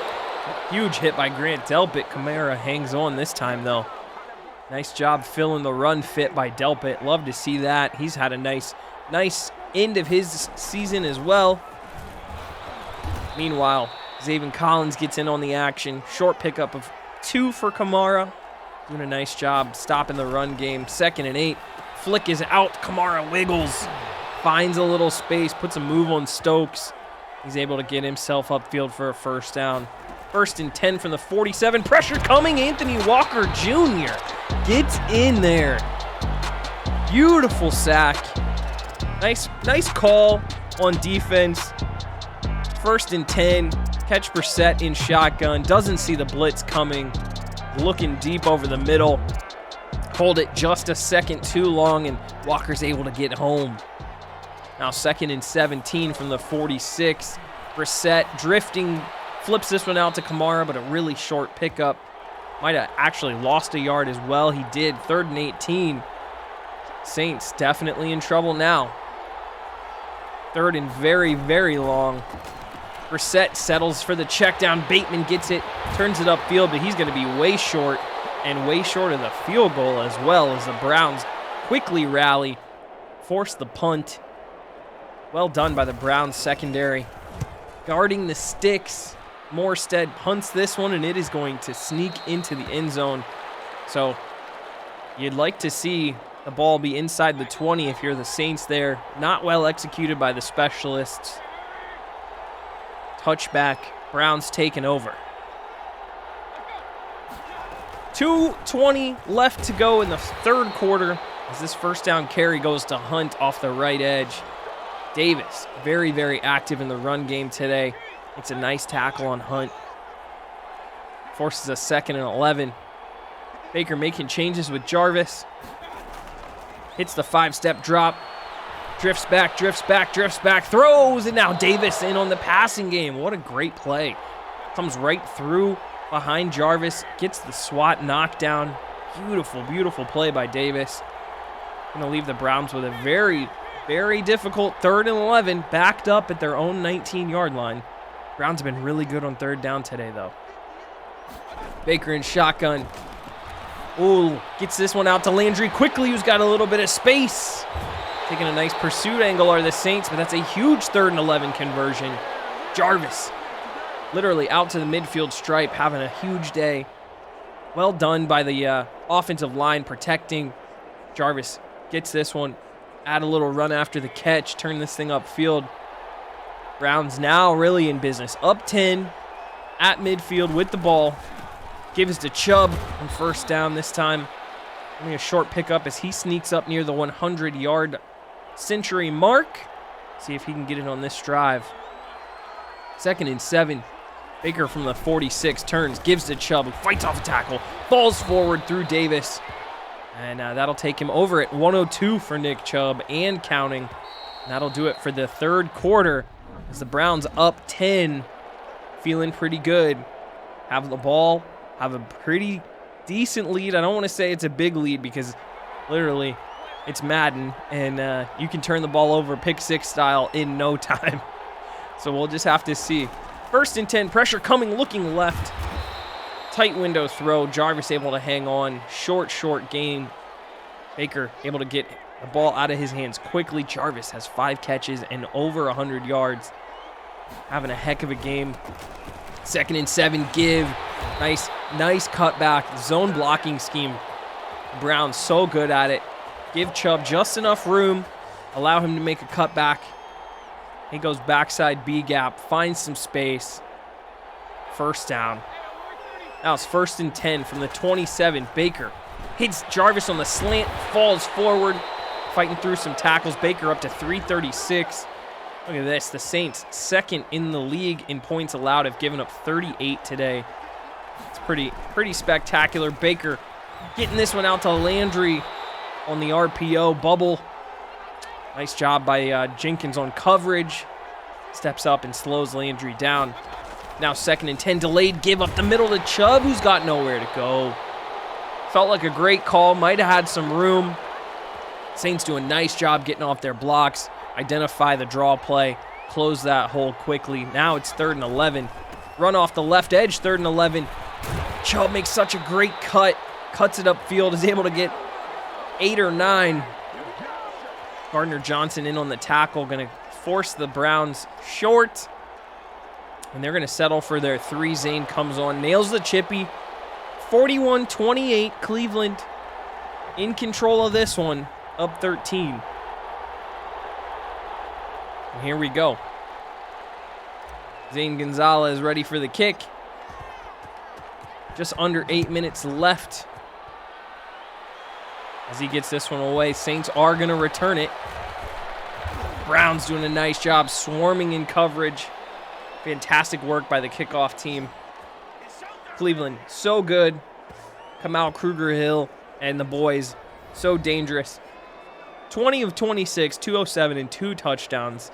Huge hit by Grant Delpit. Kamara hangs on this time, though. Nice job filling the run fit by Delpit. Love to see that. He's had a nice end of his season as well. Meanwhile, Zaven Collins gets in on the action. Short pickup of 2 for Kamara. Doing a nice job stopping the run game. 2nd and 8. Flick is out. Kamara wiggles. Finds a little space. Puts a move on Stokes. He's able to get himself upfield for a 1st down. 1st and 10 from the 47. Pressure coming. Anthony Walker Jr. gets in there. Beautiful sack. Nice call on defense. 1st and 10. Catch Brissett in shotgun. Doesn't see the blitz coming. Looking deep over the middle. Hold it just a second too long, and Walker's able to get home. Now 2nd and 17 from the 46. Brissett drifting. Flips this one out to Kamara, but a really short pickup. Might have actually lost a yard as well. He did. 3rd and 18. Saints definitely in trouble now. 3rd and very, very long. Brissett settles for the check down. Bateman gets it, turns it upfield, but he's going to be way short, and way short of the field goal as well, as the Browns quickly rally, force the punt. Well done by the Browns secondary. Guarding the sticks. Morstead punts this one, and it is going to sneak into the end zone. So you'd like to see the ball be inside the 20 if you're the Saints there. Not well executed by the specialists. Touchback. Browns taking over. 2:20 left to go in the 3rd quarter as this 1st down carry goes to Hunt off the right edge. Davis, very, very active in the run game today. It's a nice tackle on Hunt. Forces a 2nd and 11. Baker making changes with Jarvis. Hits the 5-step drop. Drifts back, throws, and now Davis in on the passing game. What a great play. Comes right through behind Jarvis. Gets the SWAT knockdown. Beautiful, beautiful play by Davis. Going to leave the Browns with a very, very difficult 3rd and 11, backed up at their own 19-yard line. Browns have been really good on 3rd down today, though. Baker in shotgun. Ooh, gets this one out to Landry quickly, who's got a little bit of space. Taking a nice pursuit angle are the Saints, but that's a huge 3rd and 11 conversion. Jarvis, literally out to the midfield stripe, having a huge day. Well done by the offensive line protecting. Jarvis gets this one. Add a little run after the catch. Turn this thing upfield. Browns now really in business. Up 10 at midfield with the ball. Gives to Chubb on 1st down this time. Only a short pickup as he sneaks up near the 100-yard century mark. See if he can get it on this drive. 2nd and 7. Baker from the 46 turns, gives to Chubb, who fights off a tackle, falls forward through Davis. And that'll take him over at 102 for Nick Chubb and counting. And that'll do it for the 3rd quarter as the Browns up 10. Feeling pretty good. Have the ball. Have a pretty decent lead. I don't want to say it's a big lead because literally it's Madden and you can turn the ball over pick 6 style in no time. So we'll just have to see. 1st and 10, pressure coming, looking left. Tight window throw. Jarvis able to hang on. Short game. Baker able to get the ball out of his hands quickly. Jarvis has 5 catches and over 100 yards. Having a heck of a game. 2nd and 7, give. Nice cutback. Zone blocking scheme. Brown's so good at it. Give Chubb just enough room. Allow him to make a cutback. He goes backside B gap. Finds some space. First down. Now it's 1st and 10 from the 27. Baker hits Jarvis on the slant. Falls forward. Fighting through some tackles. Baker up to 336. Look at this. The Saints, 2nd in the league in points allowed, have given up 38 today. It's pretty spectacular. Baker getting this one out to Landry on the RPO bubble. Nice job by Jenkins on coverage. Steps up and slows Landry down. Now 2nd and 10. Delayed give up the middle to Chubb, who's got nowhere to go. Felt like a great call. Might have had some room. Saints do a nice job getting off their blocks. Identify the draw play, close that hole quickly. Now it's 3rd and 11. Run off the left edge, 3rd and 11. Chubb makes such a great cut, cuts it upfield, is able to get 8 or 9. Gardner Johnson in on the tackle, going to force the Browns short. And they're going to settle for their 3. Zane comes on, nails the chippy. 41-28, Cleveland in control of this one, up 13. And here we go. Zane Gonzalez ready for the kick. Just under 8 minutes left. As he gets this one away, Saints are going to return it. Browns doing a nice job swarming in coverage. Fantastic work by the kickoff team. Cleveland, so good. Kamal Kruger-Hill and the boys, so dangerous. 20 of 26, 207, and 2 touchdowns.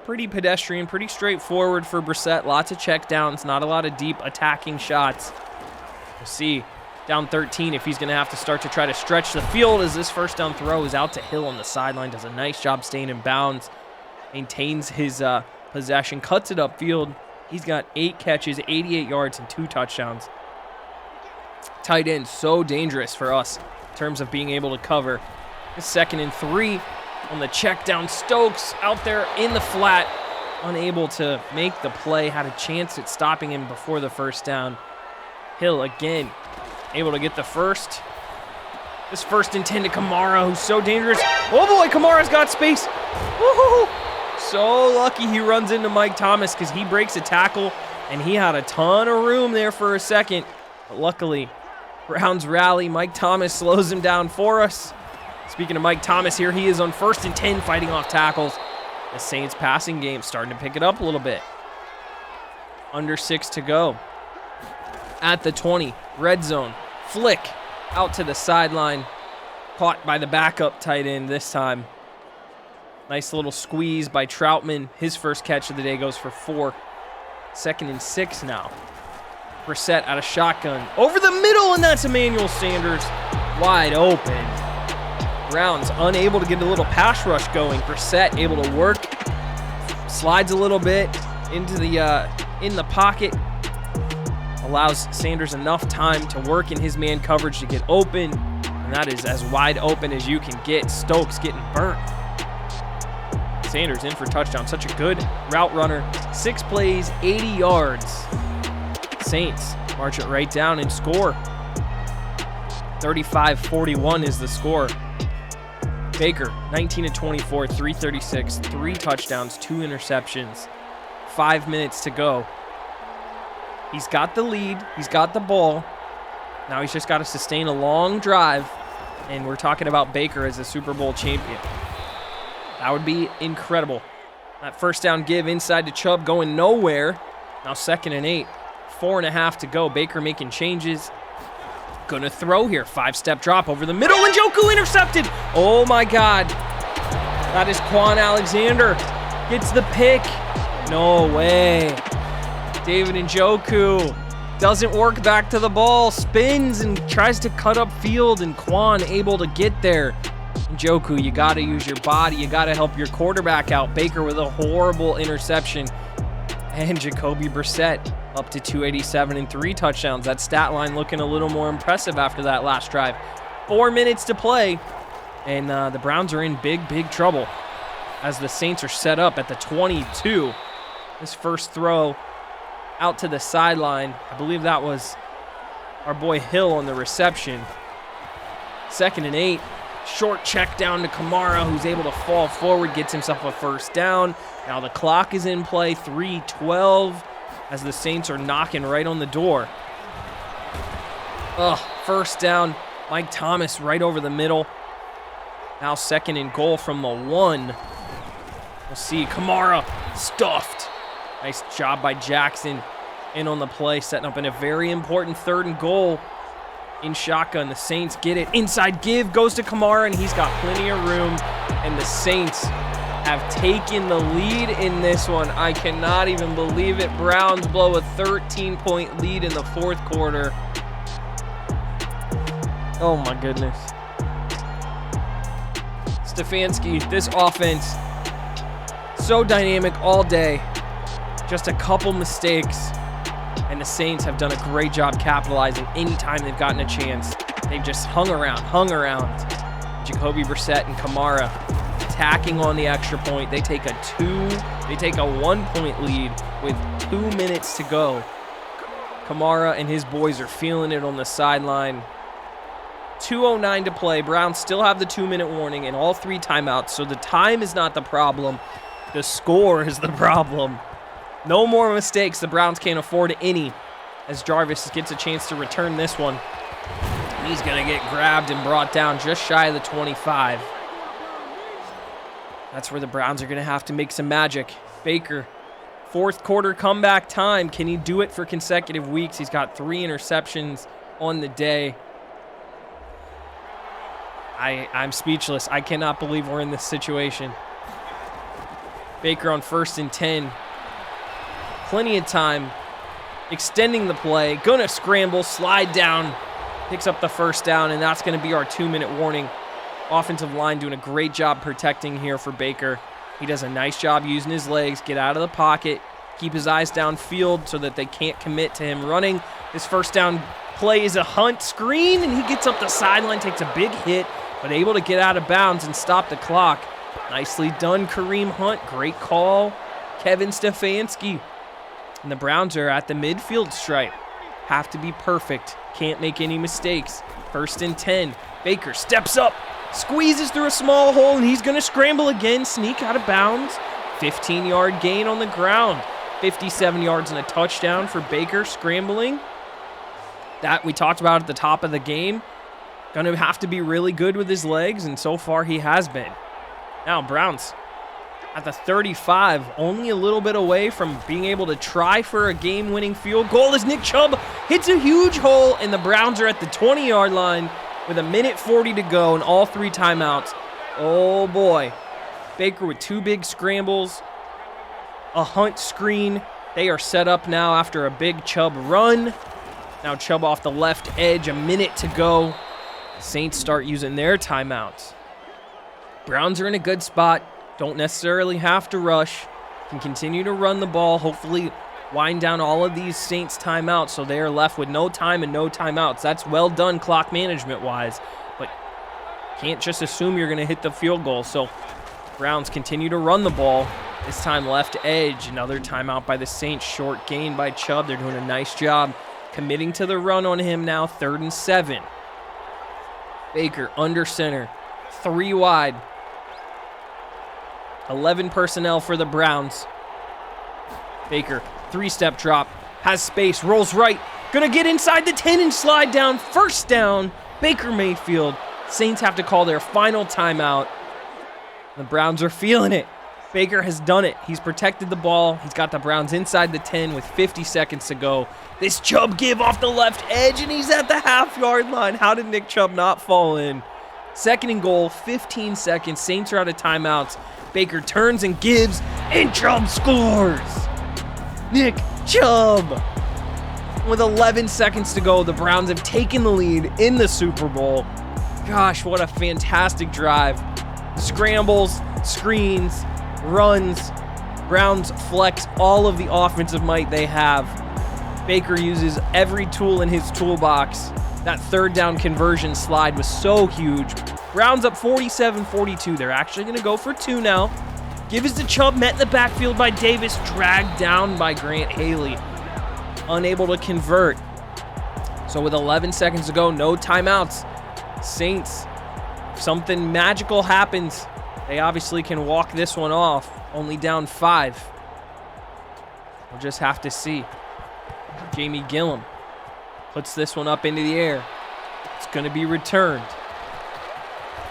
Pretty pedestrian, pretty straightforward for Brissett. Lots of checkdowns, not a lot of deep attacking shots. We'll see. Down 13 if he's going to have to start to try to stretch the field as this first down throw is out to Hill on the sideline. Does a nice job staying in bounds. Maintains his possession, cuts it upfield. He's got 8 catches, 88 yards, and 2 touchdowns. Tight end, so dangerous for us in terms of being able to cover. 2nd and 3 on the check down. Stokes out there in the flat, unable to make the play. Had a chance at stopping him before the first down. Hill again, able to get the first. This 1st and 10 to Kamara, who's so dangerous. Oh boy, Kamara's got space. Woohoo! So lucky he runs into Mike Thomas because he breaks a tackle, and he had a ton of room there for a second. But luckily, Browns rally. Mike Thomas slows him down for us. Speaking of Mike Thomas, here he is on 1st and 10 fighting off tackles. The Saints passing game starting to pick it up a little bit. Under 6 to go. At the 20, red zone. Flick out to the sideline. Caught by the backup tight end this time. Nice little squeeze by Troutman. His first catch of the day goes for 4. 2nd and 6 now. Brissett out of shotgun. Over the middle, and that's Emmanuel Sanders. Wide open. Browns unable to get a little pass rush going. Brissett able to work. Slides a little bit into the in the pocket. Allows Sanders enough time to work in his man coverage to get open. And that is as wide open as you can get. Stokes getting burnt. Sanders in for touchdown. Such a good route runner. 6 plays, 80 yards. Saints march it right down and score. 35-41 is the score. Baker, 19 of 24, 336, 3 touchdowns, 2 interceptions. 5 minutes to go. He's got the lead. He's got the ball. Now he's just got to sustain a long drive. And we're talking about Baker as a Super Bowl champion. That would be incredible. That first down give inside to Chubb going nowhere. Now 2nd and 8. 4.5 to go. Baker making changes. Gonna throw here. 5-step drop over the middle. And Njoku intercepted. Oh my God. That is Quan Alexander. Gets the pick. No way. David Njoku doesn't work back to the ball. Spins and tries to cut up field. And Quan able to get there. Njoku, you got to use your body. You got to help your quarterback out. Baker with a horrible interception. And Jacoby Brissett up to 287 and 3 touchdowns. That stat line looking a little more impressive after that last drive. 4 minutes to play. And the Browns are in big, big trouble as the Saints are set up at the 22. This first throw out to the sideline. I believe that was our boy Hill on the reception. 2nd and 8. Short check down to Kamara, who's able to fall forward, gets himself a first down. Now the clock is in play, 3:12, as the Saints are knocking right on the door. First down. Mike Thomas right over the middle. Now 2nd and goal from the 1. We'll see. Kamara stuffed. Nice job by Jackson in on the play, setting up in a very important 3rd and goal. In shotgun, the Saints get it. Inside give goes to Kamara, and he's got plenty of room. And the Saints have taken the lead in this one. I cannot even believe it. Browns blow a 13-point lead in the 4th quarter. Oh my goodness. Stefanski, this offense, so dynamic all day. Just a couple mistakes, and the Saints have done a great job capitalizing anytime they've gotten a chance. They've just hung around. Jacoby Brissett and Kamara attacking on the extra point. They take a 1-point lead with 2 minutes to go. Kamara and his boys are feeling it on the sideline. 2:09 to play. Browns still have the 2-minute warning and all 3 timeouts, so the time is not the problem. The score is the problem. No more mistakes. The Browns can't afford any, as Jarvis gets a chance to return this one. He's going to get grabbed and brought down just shy of the 25. That's where the Browns are going to have to make some magic. Baker, 4th quarter comeback time. Can he do it for consecutive weeks? He's got 3 interceptions on the day. I'm speechless. I cannot believe we're in this situation. Baker on 1st and 10. Plenty of time. Extending the play. Gonna scramble, slide down. Picks up the first down, and that's going to be our 2-minute warning. Offensive line doing a great job protecting here for Baker. He does a nice job using his legs, get out of the pocket, keep his eyes downfield so that they can't commit to him running. His first down play is a Hunt screen, and he gets up the sideline, takes a big hit, but able to get out of bounds and stop the clock. Nicely done, Kareem Hunt. Great call, Kevin Stefanski. And the Browns are at the midfield stripe. Have to be perfect. Can't make any mistakes. 1st and 10. Baker steps up, squeezes through a small hole, and he's going to scramble again, sneak out of bounds. 15-yard gain on the ground. 57 yards and a touchdown for Baker scrambling. That we talked about at the top of the game. Going to have to be really good with his legs, and so far he has been. Now Browns at the 35, only a little bit away from being able to try for a game-winning field goal as Nick Chubb hits a huge hole, and the Browns are at the 20-yard line with 1:40 to go and all 3 timeouts. Oh boy. Baker with 2 big scrambles, a Hunt screen. They are set up now after a big Chubb run. Now Chubb off the left edge, 1 minute to go. Saints start using their timeouts. Browns are in a good spot. Don't necessarily have to rush. Can continue to run the ball. Hopefully wind down all of these Saints timeouts so they are left with no time and no timeouts. That's well done clock management-wise. But can't just assume you're going to hit the field goal. So Browns continue to run the ball. This time left edge. Another timeout by the Saints. Short gain by Chubb. They're doing a nice job committing to the run on him now. 3rd and 7. Baker under center. 3 wide. 11 personnel for the Browns. Baker, 3-step drop, has space, rolls right, gonna get inside the 10 and slide down. First down, Baker Mayfield. Saints have to call their final timeout. The Browns are feeling it. Baker has done it. He's protected the ball. He's got the Browns inside the 10 with 50 seconds to go. This Chubb give off the left edge, and he's at the half-yard line. How did Nick Chubb not fall in? 2nd and goal, 15 seconds. Saints are out of timeouts. Baker turns and gives, and Chubb scores. Nick Chubb. With 11 seconds to go, the Browns have taken the lead in the Super Bowl. Gosh, what a fantastic drive. Scrambles, screens, runs. Browns flex all of the offensive might they have. Baker uses every tool in his toolbox. That 3rd down conversion slide was so huge. Browns up 47-42. They're actually going to go for 2 now. Give us to Chubb, met in the backfield by Davis, dragged down by Grant Haley. unable to convert. So with 11 seconds to go, no timeouts. Saints, if something magical happens, they obviously can walk this one off. Only down 5. We'll just have to see. Jamie Gillum puts this one up into the air. It's going to be returned.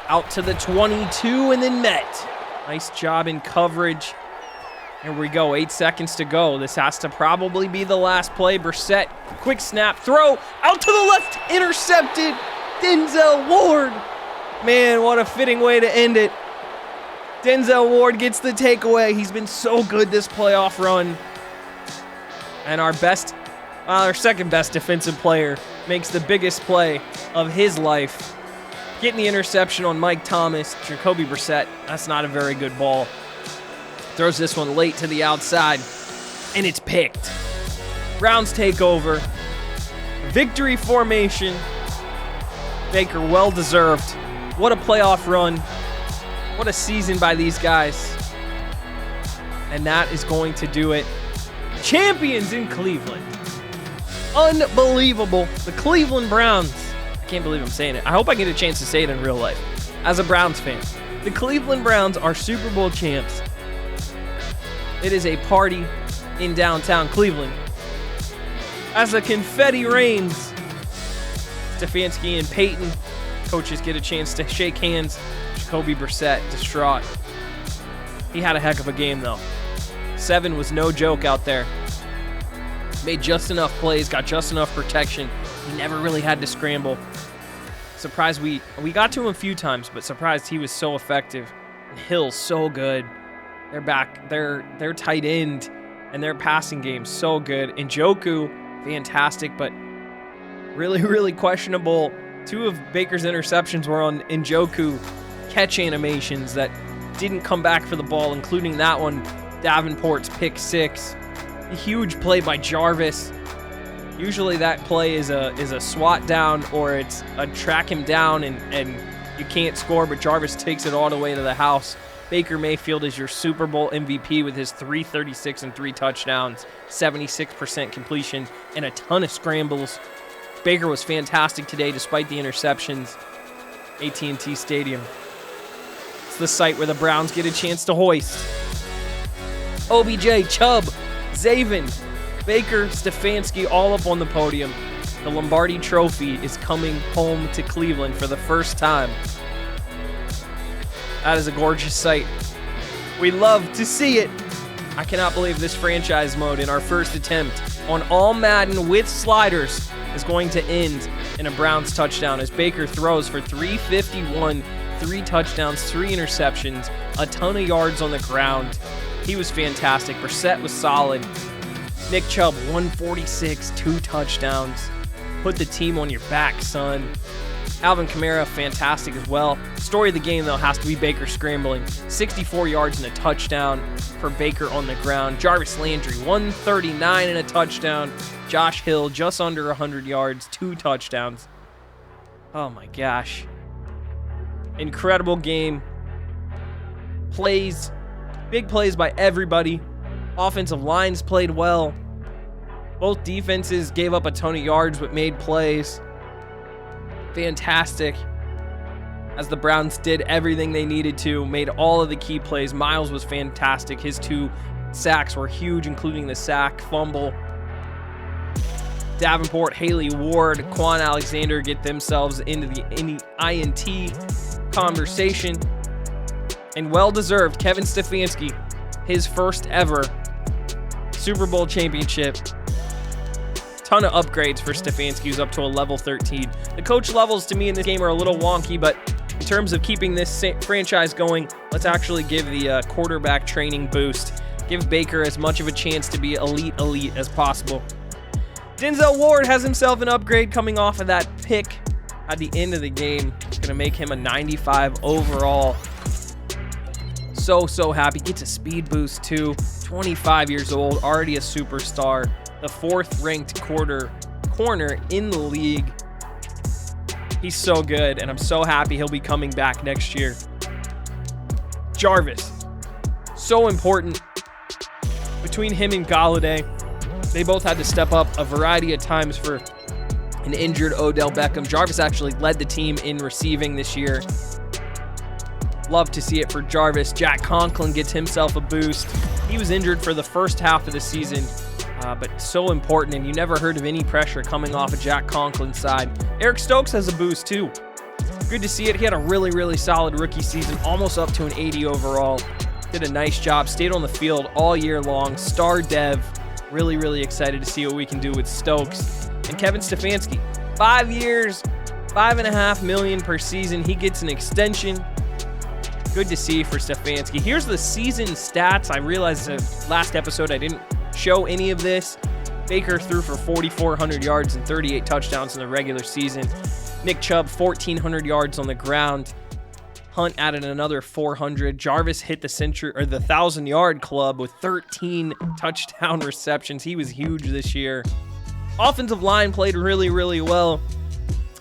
Out to the 22 and then met. Nice job in coverage. Here we go, 8 seconds to go. This has to probably be the last play. Brissett, quick snap, throw, out to the left, intercepted. Denzel Ward. Man, what a fitting way to end it. Denzel Ward gets the takeaway. He's been so good this playoff run. And our second best defensive player makes the biggest play of his life. Getting the interception on Mike Thomas. Jacoby Brissett, that's not a very good ball. Throws this one late to the outside, and it's picked. Browns take over. Victory formation. Baker, well deserved. What a playoff run. What a season by these guys. And that is going to do it. Champions in Cleveland. Unbelievable. The Cleveland Browns. I can't believe I'm saying it. I hope I get a chance to say it in real life. As a Browns fan, the Cleveland Browns are Super Bowl champs. It is a party in downtown Cleveland. As the confetti rains, Stefanski and Peyton, coaches get a chance to shake hands. Jacoby Brissett, distraught. He had a heck of a game, though. 7 was no joke out there. Made just enough plays, got just enough protection. He never really had to scramble. Surprised we got to him a few times, but surprised he was so effective. And Hill's so good. They're back. Their tight end and their passing game so good. Njoku, fantastic, but really, really questionable. 2 of Baker's interceptions were on Njoku catch animations that didn't come back for the ball, including that one, Davenport's pick 6. A huge play by Jarvis. Usually that play is a swat down, or it's a track him down and you can't score, but Jarvis takes it all the way to the house. Baker Mayfield is your Super Bowl MVP with his 336 and 3 touchdowns, 76% completion, and a ton of scrambles. Baker was fantastic today despite the interceptions. AT&T Stadium. It's the site where the Browns get a chance to hoist. OBJ, Chubb, Zaven, Baker, Stefanski all up on the podium. The Lombardi Trophy is coming home to Cleveland for the first time. That is a gorgeous sight. We love to see it. I cannot believe this franchise mode in our first attempt on all Madden with sliders is going to end in a Browns touchdown as Baker throws for 351, 3 touchdowns, 3 interceptions, a ton of yards on the ground. He was fantastic. Brissett was solid. Nick Chubb, 146, 2 touchdowns. Put the team on your back, son. Alvin Kamara, fantastic as well. Story of the game, though, has to be Baker scrambling. 64 yards and a touchdown for Baker on the ground. Jarvis Landry, 139 and a touchdown. Josh Hill, just under 100 yards, 2 touchdowns. Oh, my gosh. Incredible game. Plays, big plays by everybody. Offensive lines played well. Both defenses gave up a ton of yards but made plays. Fantastic. As the Browns did everything they needed to, made all of the key plays. Miles was fantastic. His 2 sacks were huge, including the sack, fumble. Davenport, Haley Ward, Quan Alexander get themselves into the INT conversation. And well-deserved, Kevin Stefanski, his first ever Super Bowl championship. Ton of upgrades for Stefanski, who's up to a level 13. The coach levels to me in this game are a little wonky, but in terms of keeping this franchise going, let's actually give the quarterback training boost. Give Baker as much of a chance to be elite as possible. Denzel Ward has himself an upgrade coming off of that pick at the end of the game. It's going to make him a 95 overall. So happy. Gets a speed boost too. 25 years old, already a superstar. The 4th ranked corner in the league. He's so good, and I'm so happy he'll be coming back next year. Jarvis, so important. Between him and Galladay, They both had to step up a variety of times for an injured Odell Beckham. Jarvis actually led the team in receiving this year. Love to see it for Jarvis. Jack Conklin gets himself a boost. He was injured for the first half of the season, but so important, and you never heard of any pressure coming off of Jack Conklin's side. Eric Stokes has a boost too. Good to see it. He had a really, really solid rookie season, almost up to an 80 overall. Did a nice job, stayed on the field all year long. Star dev. Really, really excited to see what we can do with Stokes. And Kevin Stefanski, 5 years, $5.5 million per season. He gets an extension. Good to see for Stefanski. Here's the season stats. I realized last episode I didn't show any of this. Baker threw for 4,400 yards and 38 touchdowns in the regular season. Nick Chubb, 1,400 yards on the ground. Hunt added another 400. Jarvis hit the 1,000-yard club with 13 touchdown receptions. He was huge this year. Offensive line played really, really well.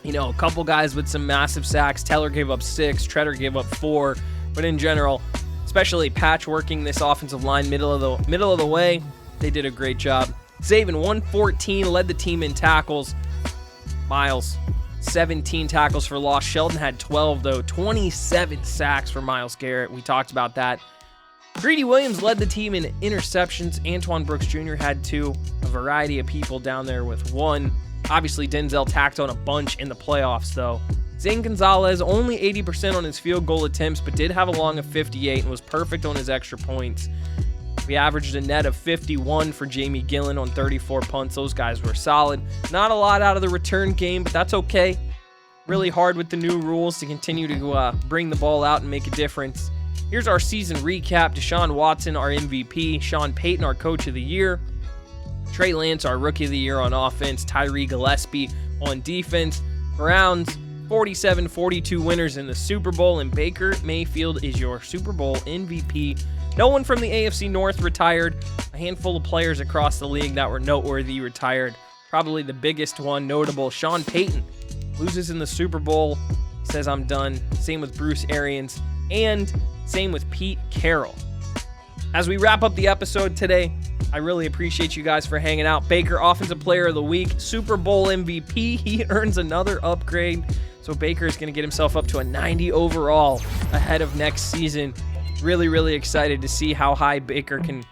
A couple guys with some massive sacks. Teller gave up 6. Treader gave up 4. But in general, especially patchworking this offensive line middle of the way, they did a great job. Zaven, 114, led the team in tackles. Miles, 17 tackles for loss. Sheldon had 12, though. 27 sacks for Myles Garrett. We talked about that. Greedy Williams led the team in interceptions. Antoine Brooks Jr. had 2. A variety of people down there with 1. Obviously, Denzel tacked on a bunch in the playoffs, though. Zane Gonzalez, only 80% on his field goal attempts, but did have a long of 58 and was perfect on his extra points. We averaged a net of 51 for Jamie Gillen on 34 punts. Those guys were solid. Not a lot out of the return game, but that's okay. Really hard with the new rules to continue to bring the ball out and make a difference. Here's our season recap. Deshaun Watson, our MVP. Sean Payton, our Coach of the Year. Trey Lance, our Rookie of the Year on offense. Tyree Gillespie on defense. Browns, 47-42 winners in the Super Bowl, and Baker Mayfield is your Super Bowl MVP. No one from the AFC North retired. A handful of players across the league that were noteworthy retired. Probably the biggest one notable, Sean Payton, loses in the Super Bowl. He says, I'm done. Same with Bruce Arians, and same with Pete Carroll. As we wrap up the episode today, I really appreciate you guys for hanging out. Baker, Offensive Player of the Week, Super Bowl MVP. He earns another upgrade. So Baker is going to get himself up to a 90 overall ahead of next season. Really, really excited to see how high Baker can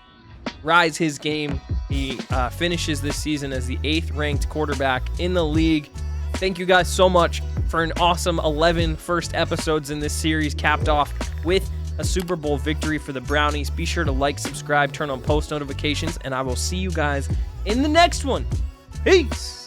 rise his game. He finishes this season as the 8th ranked quarterback in the league. Thank you guys so much for an awesome 11 first episodes in this series, capped off with a Super Bowl victory for the Brownies. Be sure to like, subscribe, turn on post notifications, and I will see you guys in the next one. Peace!